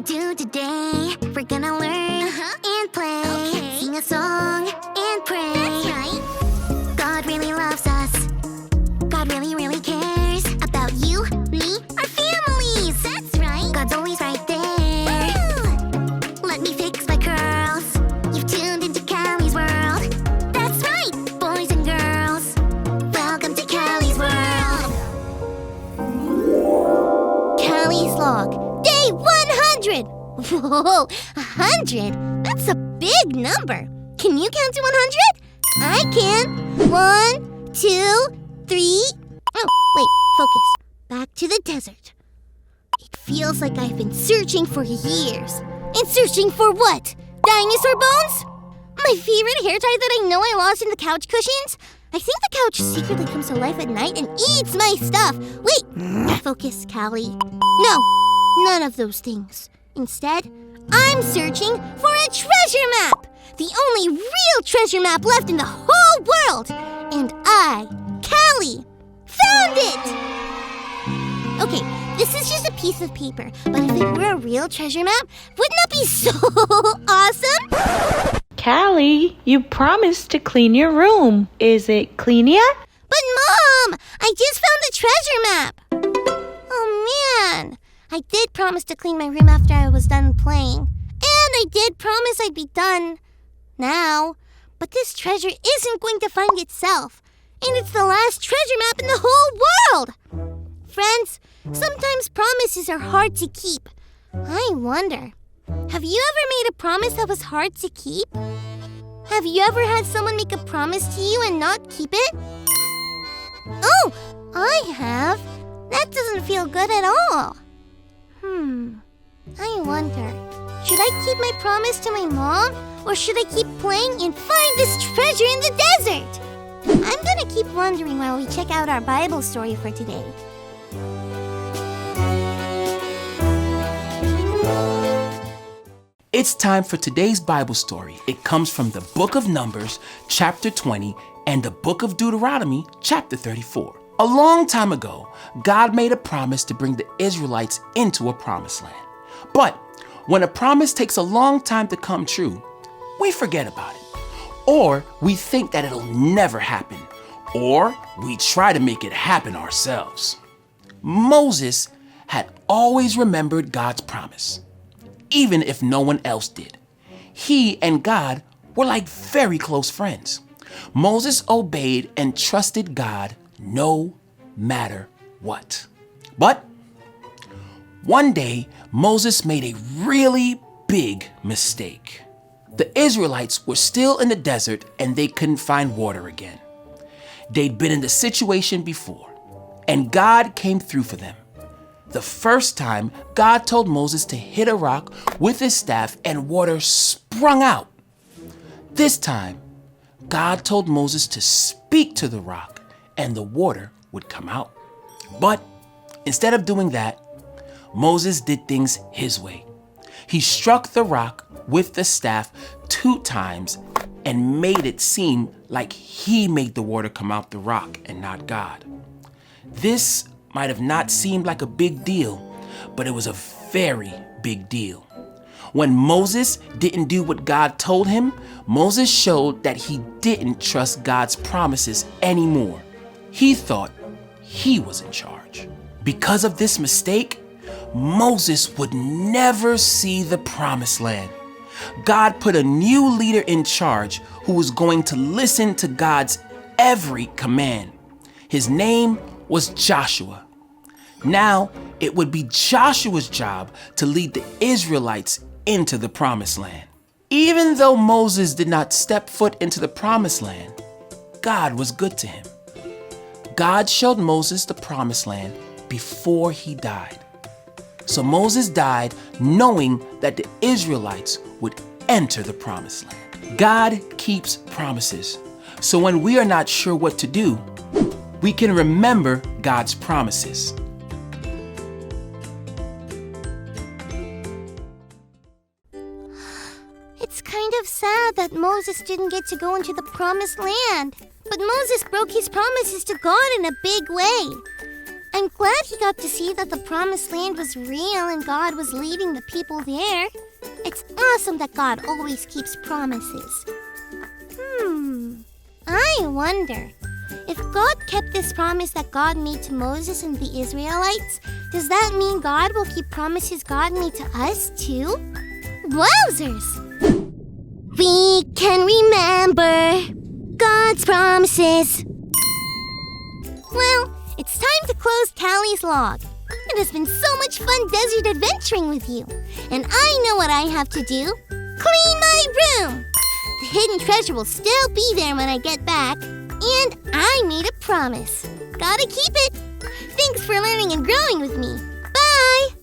do today. We're gonna learn and play. Okay. Sing a song and pray. That's right. God really loves us. God really, really cares about you, me, our families. That's right. God's always right there. Woo! Let me fix my curls. You've tuned into Callie's world. That's right, boys and girls. Welcome to Callie's world. Callie's log, day 100. Whoa, 100? That's a big number. Can you count to 100? I can. 1, 2, 3. Oh, wait, focus. Back to the desert. It feels like I've been searching for years. And searching for what? Dinosaur bones? My favorite hair tie that I know I lost in the couch cushions? I think the couch secretly comes to life at night and eats my stuff. Wait, focus, Callie. No, none of those things. Instead, I'm searching for a treasure map. The only real treasure map left in the whole world. And I, Callie, found it! Okay, this is just a piece of paper, but if it were a real treasure map, wouldn't that be so awesome? Callie, you promised to clean your room. Is it clean yet? But Mom, I just found the treasure map. Oh man, I did promise to clean my room after I was done playing. And I did promise I'd be done now. But this treasure isn't going to find itself. And it's the last treasure map in the whole world. Friends, sometimes promises are hard to keep. I wonder, have you ever made a promise that was hard to keep? Have you ever had someone make a promise to you and not keep it? Oh, I have. That doesn't feel good at all. I wonder, should I keep my promise to my mom? Or should I keep playing and find this treasure in the desert? I'm gonna keep wondering while we check out our Bible story for today. It's time for today's Bible story. It comes from the book of Numbers, chapter 20, and the book of Deuteronomy, chapter 34. A long time ago, God made a promise to bring the Israelites into a promised land. But when a promise takes a long time to come true, we forget about it. Or we think that it'll never happen. Or we try to make it happen ourselves. Moses had always remembered God's promise, even if no one else did. He and God were like very close friends. Moses obeyed and trusted God no matter what. But one day, Moses made a really big mistake. The Israelites were still in the desert and they couldn't find water again. They'd been in the situation before, and God came through for them. The first time, God told Moses to hit a rock with his staff and water sprung out. This time, God told Moses to speak to the rock and the water would come out. But instead of doing that, Moses did things his way. He struck the rock with the staff 2 times and made it seem like he made the water come out the rock and not God. This might have not seemed like a big deal, but it was a very big deal. When Moses didn't do what God told him, Moses showed that he didn't trust God's promises anymore. He thought he was in charge. Because of this mistake, Moses would never see the promised land. God put a new leader in charge who was going to listen to God's every command. His name was Joshua. Now, it would be Joshua's job to lead the Israelites into the promised land. Even though Moses did not step foot into the promised land, God was good to him. God showed Moses the promised land before he died. So Moses died knowing that the Israelites would enter the promised land. God keeps promises. So when we are not sure what to do, we can remember God's promises. It's kind of sad that Moses didn't get to go into the promised land. But Moses broke his promises to God in a big way. I'm glad he got to see that the promised land was real and God was leading the people there. It's awesome that God always keeps promises. I wonder, if God kept this promise that God made to Moses and the Israelites, does that mean God will keep promises God made to us too? Wowzers! We can remember God's promises. Well, it's time to close Callie's log. It has been so much fun desert adventuring with you. And I know what I have to do. Clean my room! The hidden treasure will still be there when I get back. And I made a promise. Gotta keep it. Thanks for learning and growing with me. Bye!